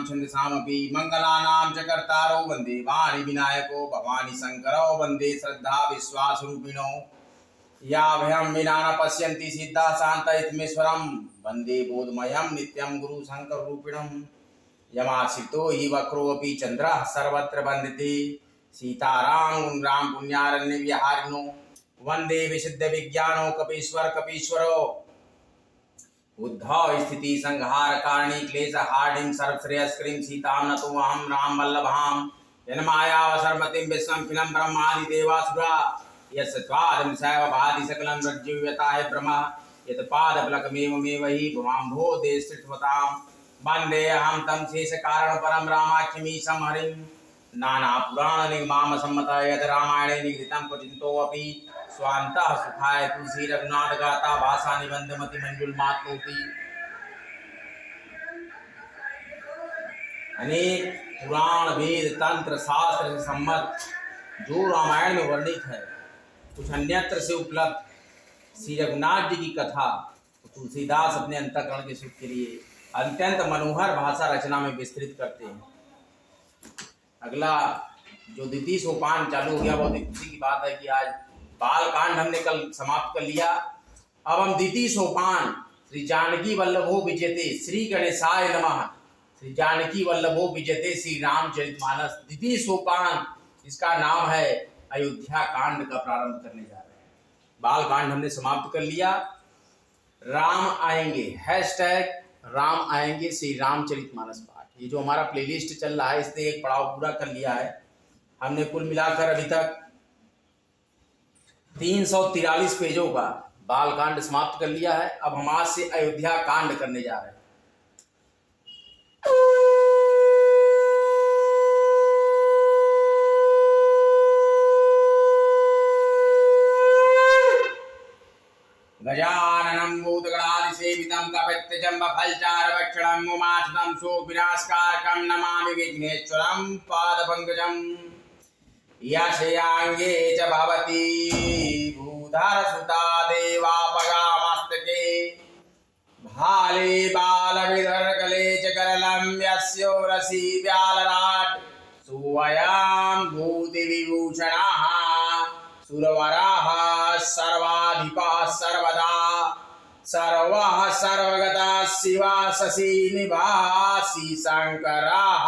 छन्दसामपि मंगलानां च कर्तारो वन्दे वाणी विनायको भवानी शंकरो वन्दे श्रद्धा विश्वासरूपिणो या भयं विना न पश्यन्ति सिद्धा शान्त इत्मेश्वरं वन्दे बोधमयं नित्यं गुरु शंकर रूपिणं यमाश्रितो हि वक्रोऽपि चन्द्रः सर्वत्र वन्दते सीताराम राम पुण्यारण्य विहारिणो वन्दे विशुद्ध विज्ञानो कपीश्वर कपीश्वरो उद्धव स्थिति संहार कारणी क्लेश हार्डिंग सर्वश्रेयस्क्रीं सीतां नतोऽहं राम वल्लभां जन्मायावसरमतिं विश्वं खिलं ब्रह्मादि देवासुरा यस्त्वादंसैव भाति सकलं रज्जुव्यताय ब्रह्म यत्पादफलकमेवमेव हि भुवाम्भोधे सृष्टवतां वन्देऽहं तं शेषकारणपरं रामाख्यमीशं हरिं नानापुराणनिगमामसम्मतः यद् रामायणे निगदितं क्वचिन्तोऽपि स्वान्तः सुखाय तुलसी रघुनाथ गाथा भाषा निबंधमति मंजुल मातोति। अनेक पुराण वेद तंत्र शास्त्र से सम्मत जो रामायण में वर्णित है कुछ अन्यत्र से उपलब्ध श्री रघुनाथ जी की कथा तुलसीदास अपने अंतःकरण के सुख के लिए अत्यंत मनोहर भाषा रचना में विस्तृत करते हैं। अगला जो द्वितीय सोपान चालू हो गया बहुत ही खुशी की बात है कि आज बाल कांड हमने कल समाप्त कर लिया। अब हम द्वितीय सोपान श्री जानकी वल्लभो विजयते श्री गणेशाय नमः श्री जानकी वल्लभो विजयते श्री रामचरितमानस द्वितीय सोपान इसका नाम है अयोध्या कांड का प्रारंभ करने जा रहे हैं। बाल कांड हमने समाप्त कर लिया। राम आएंगे हैशटैग राम आएंगे श्री रामचरितमानस पाठ ये जो हमारा प्लेलिस्ट चल रहा है इसने एक पड़ाव पूरा कर लिया है। हमने कुल मिलाकर अभी तक 343 पेजों का बाल कांड समाप्त कर लिया है। अब हम आज से अयोध्या कांड करने जा रहे हैं। गजाननं भूतगणादिसेवितं कपित्थजम्बफलचारुभक्षणं उमासुतं शोकविनाशकारकं नमामि विघ्नेश्वरं पादपङ्कजम् यशयाङ्गे च भवति भूधरसुता देवापगामस्तके भाले बालविधरकले च करलं यस्योरसि व्यालराट् सुवयां भूतिविभूषणाः सुरवराः सर्वाधिपाः सर्वदा सर्वाः सर्वगताः शिवा शशि निवासी शंकराः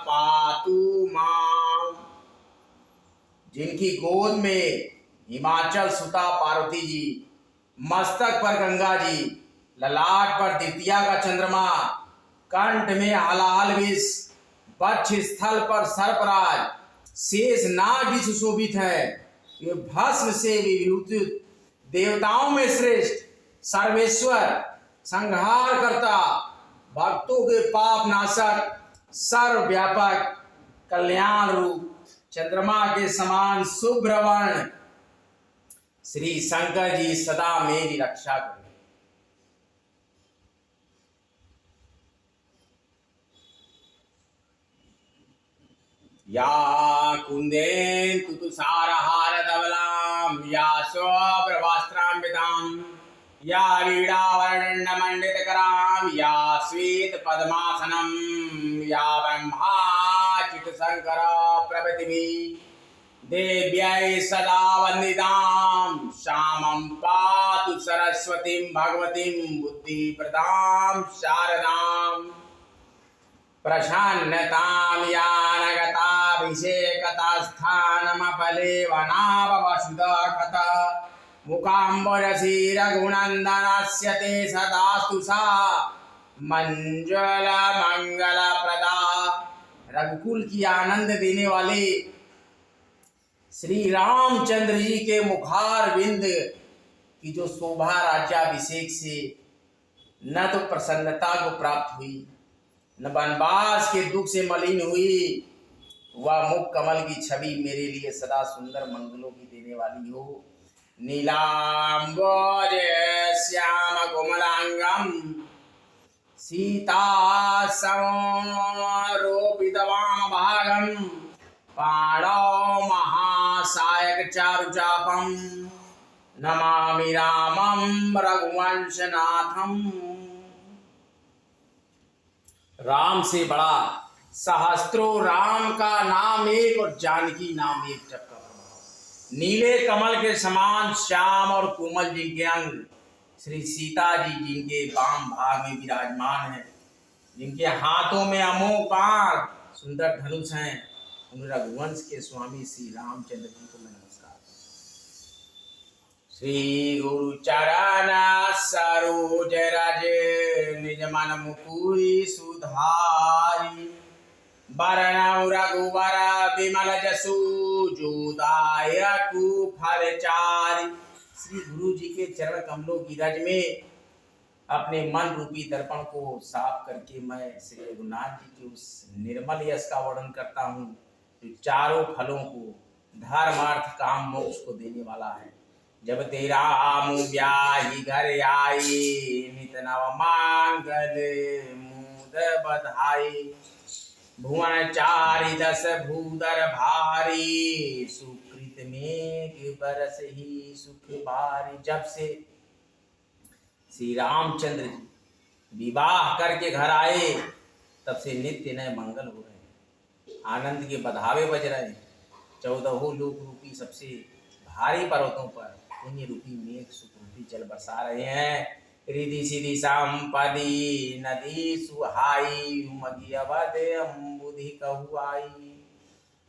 पातु मां। जिनकी गोद में हिमाचल सुता पार्वती जी, मस्तक पर गंगा जी, ललाट पर द्वितीया का चंद्रमा, कंठ में हलाहल विष, वक्ष स्थल पर सर्पराज, शेष नाग भी सुशोभित है। ये भस्म से विभूषित देवताओं में श्रेष्ठ सर्वेश्वर संहार करता भक्तों के पाप नाशक सर्वव्यापक कल्याण रूप चंद्रमा के समान शुभ्र वर्ण श्री शंकर जी सदा मेरी रक्षा करें। या कुंदेन तुषारहार धवलां या शोभ्रवस्त्रान्वितां या वीणावर्णमण्डितकरां या श्वेत पद्मासनं या ब्रह्माच्युतशंकर प्रभृतिभिः देव्यै सदा वन्दितां श्यामं पातु सरस्वतीं भगवतीं बुद्धिप्रदां शारदाम् प्रसन्नतां यानगताभिषेकतस्थानमफले वनावसुधकथ मुकाम्बरसी रघुनन्दनस्य ते सदास्तु सा मंगलप्रदा। रघुकुल की आनंद देने वाले श्री रामचंद्र जी के मुखार बिंद की जो शोभा राज्याभिषेक से न तो प्रसन्नता को प्राप्त हुई न वनवास के दुख से मलिन हुई, वह मुख कमल की छवि मेरे लिए सदा सुंदर मंगलों की देने वाली हो। नीलांबर श्याम कोमलांगम सीता समरोपित वाम भागम पाणौ महासायक चारुचापम नमामि रामं रघुवंशनाथम। राम से बड़ा सहस्त्रों, राम का नाम एक और जानकी नाम एक जप का प्रभाव। नीले कमल के समान श्याम और कोमल जिनके अंग, श्री सीता जी जिनके वाम भाग में विराजमान है, जिनके हाथों में अमोघ बाण सुंदर धनुष हैं, उन रघुवंश के स्वामी श्री रामचंद्र जी को मैं नमस्कार। श्री गुरु चरण सरोज रज निज मन मुकुरि सुधारि, बरनउँ रघुवर विमल जसु जो दायकु फलचारि। श्री गुरु जी के चरण कमलों की रज में अपने मन रूपी दर्पण को साफ करके मैं श्री रघुनाथ जी के उस निर्मल यश का वर्णन करता हूँ, जो चारों फलों को, धर्म अर्थ काम मोक्ष को देने वाला है। जब तेरा आम ब्याही घर आई, मित नव मांगल मुद बधाई, भुवन चारि दस भूधर भारी, सुकृत मेघ बरस ही सुख बारी। जब से श्री रामचंद्र जी विवाह करके घर आए, तब से नित्य नए मंगल हो रहे हैं, आनंद के बधावे बज रहे हैं। 14 लोक रूपी सबसे भारी पर्वतों पर पुण्य रूपी मेघ सुख रूपी जल बरसा रहे हैं। रिधि सिधि संपदि नदी सुहाई, उमगी अवध अम्बुधि कहुआई,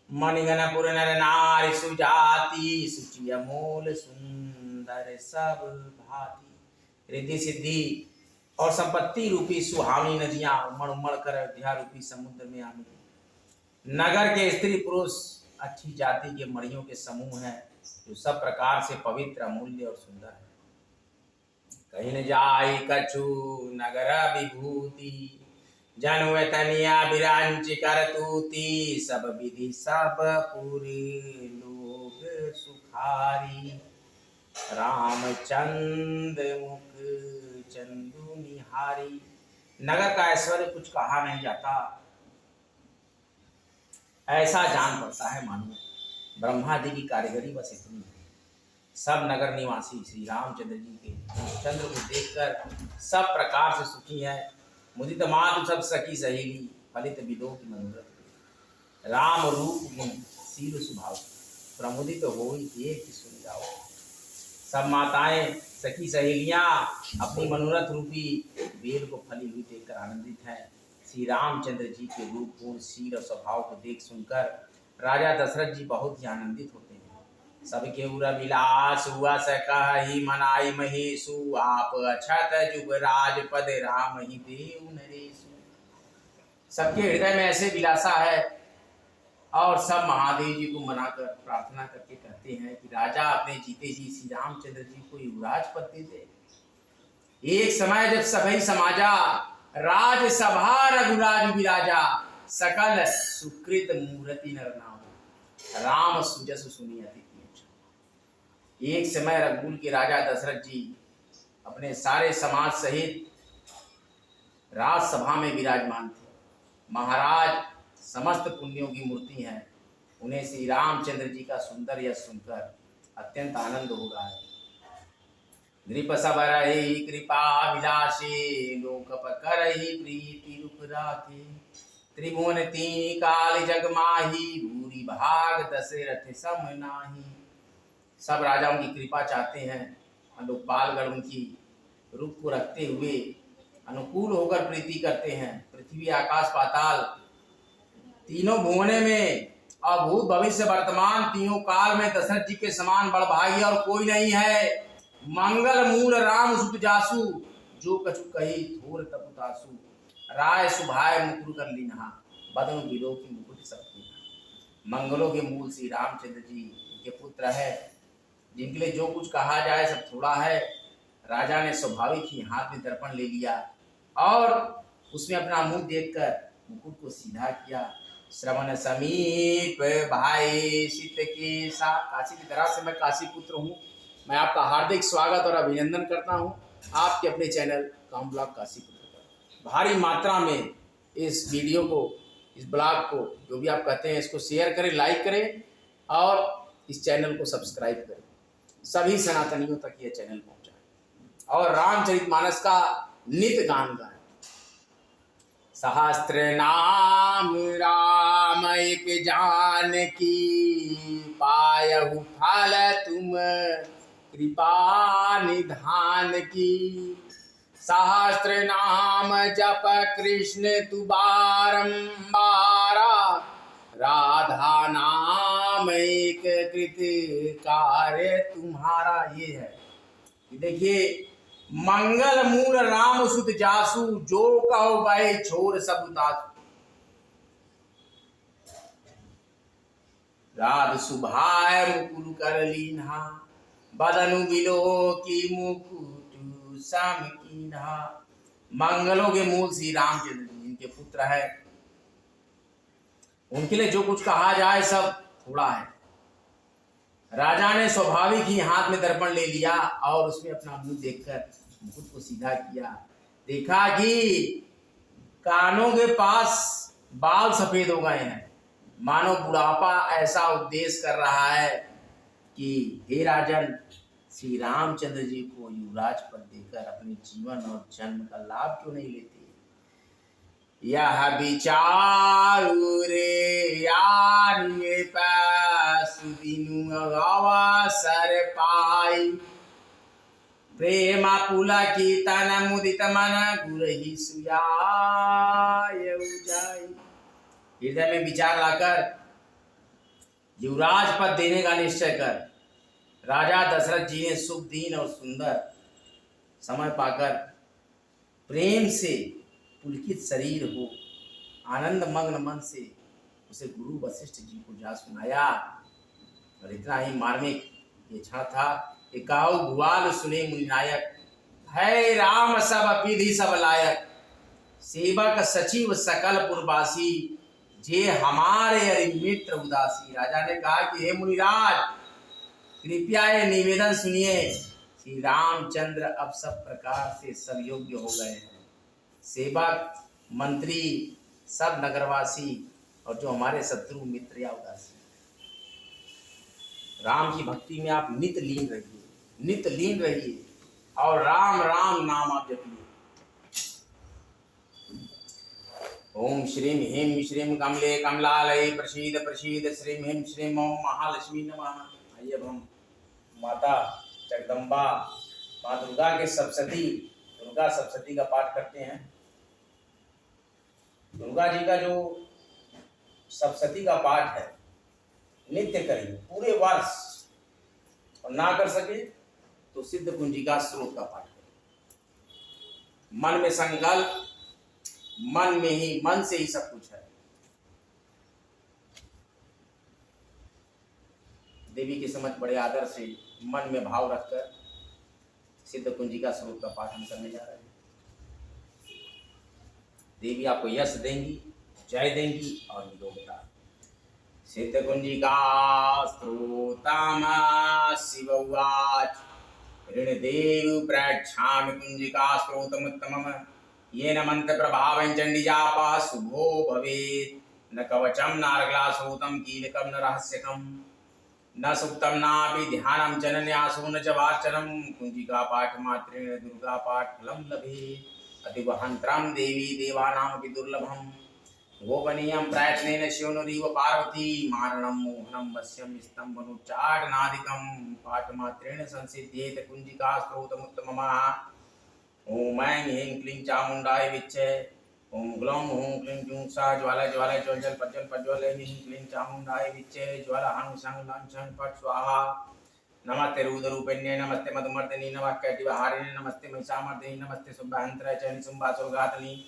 मणिगणपुर नर नारी सुजाति, सुचि अमोल सुंदर सब भांति। रिद्धि सिद्धि और संपत्ति रूपी सुहावनी नदियां उमड़ उमड़ कर अयोध्या रूपी समुद्र में आने। नगर के स्त्री पुरुष अच्छी जाति के मणियों के समूह हैं, जो सब प्रकार से पवित्र, अमूल्य और सुंदर है। कहीं न जाई कछु नगर विभूति, जनु तनिया विरांच करतूति, सब विधि सब पूरी लोग सुखारी, रामचंद्र मुख चंदू निहारी। नगर का ऐश्वर्य कुछ कहा नहीं जाता, ऐसा जान पड़ता है मानो ब्रह्मा जी की कारीगरी बस इतनी है। सब नगर निवासी श्री रामचंद्र जी के चंद्र को देखकर सब प्रकार से सुखी है। मुदित मातु सब सखी सहेली, फलित विदो की मनोरथ, राम रूप गुण शील स्वभाव, प्रमुदित होई एक सुन जाओ। सब माताएं सखी सहेलियां अपनी मनोरथ रूपी वेद को फली हुई देखकर आनंदित हैं। श्री रामचंद्र जी के रूप गुण शील और स्वभाव को देख सुनकर राजा दशरथ जी बहुत ही आनंदित होते हैं। सबके उर विलास हुआ सकहि मनाई महेशु, आप अछत जुगराज पद राम ही देव नरेशु। सबके हृदय में ऐसे विलासा है और सब महादेव जी को मनाकर प्रार्थना करके कहते हैं कि राजा अपने जीते जी श्री रामचंद्र जी को युवराज पद दे दे। एक समय जब सभई समाजा, राज सभा रघुराज विराजा, सकल सुकृत मूर्ति नर नाम, राम सुजस सुनी अति। एक समय रघुकुल के राजा दशरथ जी अपने सारे समाज सहित राजसभा में विराजमान थे। महाराज समस्त पुण्यों की मूर्ति हैं, उन्हें श्री रामचंद्र जी का सुंदर यश सुनकर अत्यंत आनंद हो रहा है। नृप सब रही कृपा विलासी, लोक करहि प्रीति रूप राखे, त्रिभुवन तीन काल जग माही, भूरि भाग दशरथ सम नाही। सब राजाओं की कृपा चाहते हैं, लोकपालगण उनकी रूप को रखते हुए अनुकूल होकर प्रीति करते हैं। पृथ्वी आकाश पाताल तीनों भुवने में अभूत भविष्य वर्तमान तीनों काल में दशरथ जी के समान बड़ भाई और कोई नहीं है। मंगल मूल राम सुत जासु, जो कछु कही थोर तपुतासु, राय सुभाय मुकुर कर लीन्हा, बदन बिलो की मुकुट सब कीन्हा। मंगलों के मूल श्री रामचंद्र जी के पुत्र है, जिनके लिए जो कुछ कहा जाए सब थोड़ा है। राजा ने स्वाभाविक ही हाथ में दर्पण ले लिया और उसमें अपना मुंह देखकर मुकुट को सीधा किया। श्रवण समीप भाई शीत के सा। काशी की तरह से मैं काशी पुत्र हूँ। मैं आपका हार्दिक स्वागत और अभिनंदन करता हूँ आपके अपने चैनल काम ब्लॉग काशी पुत्र पर। भारी मात्रा में इस वीडियो को, इस ब्लॉग को, जो भी आप कहते हैं, इसको शेयर करें, लाइक करें और इस चैनल को सब्सक्राइब करें। सभी सनातनियों तक यह चैनल पहुँचाएं और रामचरितमानस का नित्य गान गाएं। सहस्त्र नाम राम एक जानकी, पायहु फल तुम कृपा निधान की। सहस्त्र नाम जप कृष्ण तु बारंबारा, राधा नाम एक कृत कार्य तुम्हारा। ये है, देखिए, मंगल मूल राम सुत जासु, जो कहो वै छोर सब तासु। राध सुभाय मुकुल कर लीन्हा, बदनु बिलो की मुकुट सम कीन्हा। मंगलों के मूल श्री रामचंद्र जी, इनके पुत्र है। उनके लिए जो कुछ कहा जाए सब थोड़ा है। राजा ने स्वाभाविक ही हाथ में दर्पण ले लिया और उसमें अपना मुंह देखकर मुकुट को सीधा किया। देखा कि कानों के पास बाल सफेद हो गए हैं, मानो बुढ़ापा ऐसा उपदेश कर रहा है कि हे राजन, श्री रामचंद्र जी को युवराज पद देकर अपने जीवन और जन्म का लाभ क्यों नहीं लेते। यह विचारु रे यारी पासुदिनु अवसर पाई, प्रेम पुला की तन मुदित मन गुरहि सुयाय जाई। हृदय में विचार लाकर युवराज पद देने का निश्चय कर राजा दशरथ जी ने शुभ दिन और सुंदर समय पाकर प्रेम से पुलकित शरीर हो आनंद मग्न मन से उसे गुरु वशिष्ठ जी को जा सुनाया। और इतना ही मार्मिक ये क्षण था कि काहू भुआल सुने मुनिनायक, है राम सब विधि सब लायक, सेवक सचिव सकल पुरवासी, जे हमारे अरि मित्र उदासी। राजा ने कहा कि हे मुनिराज, कृपया ये निवेदन सुनिए, श्री रामचंद्र अब सब प्रकार से सब योग्य हो गए हैं। सेवक मंत्री सब नगरवासी और जो हमारे शत्रु मित्र या उदासी, राम की भक्ति में आप नित लीन रहिए, नित लीन रहिए और राम राम नाम आप जपिए। ओम श्रीम ह्रीं श्रीम कमले कमलालय प्रसीद प्रसीद, श्रीम ह्रीं श्रीम ओम महालक्ष्मी नमः। आइए अब हम माता जगदम्बा माँ दुर्गा के सप्तशती, दुर्गा सप्तशती का पाठ करते हैं। दुर्गा जी का जो सप्तशती का पाठ है नित्य करिए पूरे वर्ष, और ना कर सके तो सिद्ध कुंजिका स्रोत का पाठ करें। मन में संकल्प, मन में ही, मन से ही सब कुछ है। देवी के समझ बड़े आदर से मन में भाव रखकर सिद्ध कुंजिका स्रोत का पाठ हम करने जा रहे हैं। देवी आपको यश देंगी, जय देंगी और निरोगता। सिद्ध कुंजिका स्त्रोतम शिव उवाच, ऋणदेव प्रक्षामि कुंजिका स्त्रोतमुत्तमम्, येन मंत्र प्रभावेन चंडीजापः शुभो भवेत्। न कवचम नार्गलाश्रोतम कीलकम न रहस्यकम, न सुक्तम नापि ध्यानम जनन्यासो न च वाचनम। कुंजिका पाठ मात्रेण दुर्गा पाठ फलम लभेत्, अतिवहंत्रम देवी देवानामपि दुर्लभम। गोपनीयं प्रयत्नेन शिवनुरीव पार्वती, मारणं मोहनं वश्यं स्तम्भनुच्चाटनादिकं। पाठमात्रेण संसिध्येत कुंजिका स्त्रोतमुत्तमम्। ओम ऐं ह्रीं क्लीं चामुण्डाय विच्चे, ओम ग्लौं हूं क्लीं जूं सा ज्वाला ज्वाला ज्वल प्रज्वल प्रज्वल, ह्रीं क्लीं चामुण्डाय विच्चे, ज्वाला हं सं लं छं फट् स्वाहा। नमस्ते रुद्ररूपिण्ये, नमस्ते मधुमर्दिनी, नमः कैटभहारिणे, नमस्ते महिषामर्दिनी, नमस्ते शुम्भयंत्रे च निशुम्भासुरघातिनी।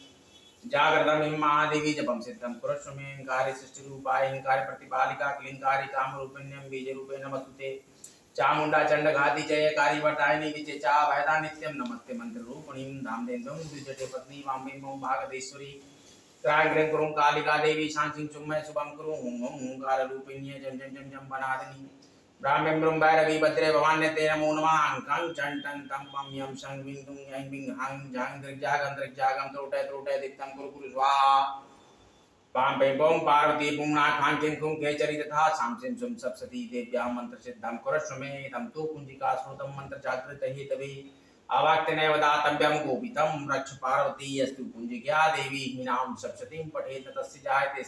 जागृतं हिं महादेवी जपं सिद्धं कुरुष्व मे, हिंकारे सृष्टिरूपाय हिंकारे प्रतिपालिका क्लींकारे कामरूपिण्यं बीजरूपे नमस्तुते। चामुंडा चंडघाती जयकारी वरदायिनी विचे चा भयदा नित्यं, नमस्ते मंत्ररूपिणीं धामधेन्दुं द्विजटे पत्नी वां ओं भागदेश्वरी। क्रां ग्रीं क्रूं कालिका देवी शांतिं चुम्मय शुभं कुरु, हुं हुं हुंकाररूपिण्ये जं जं जं जं वनादिनी। ब्राह्म्यं ब्रह्म भैरवी भद्रे भवान्यते नमो नमः। कं चं टं तं पं यं शं विं दुं यं विं हं झं दृग्जागं दृग्जागं त्रोटय त्रोटय दिक्तं कुरु कुरु स्वाहा। पां पै पौं पार्वती पुंना खां किं कुं खेचरी तथा सां सिं सुं सप्तशती देव्यां मंत्र सिद्धं कुरुष्व मे। तं तु कुंजिका स्रोतं मंत्र जागृत हेतवे, अवाक्यनैव दातव्यं गोपितं रक्ष पार्वती अस्तु कुंजिका देवी हीनां सप्ततीं पठेत तस्य जायते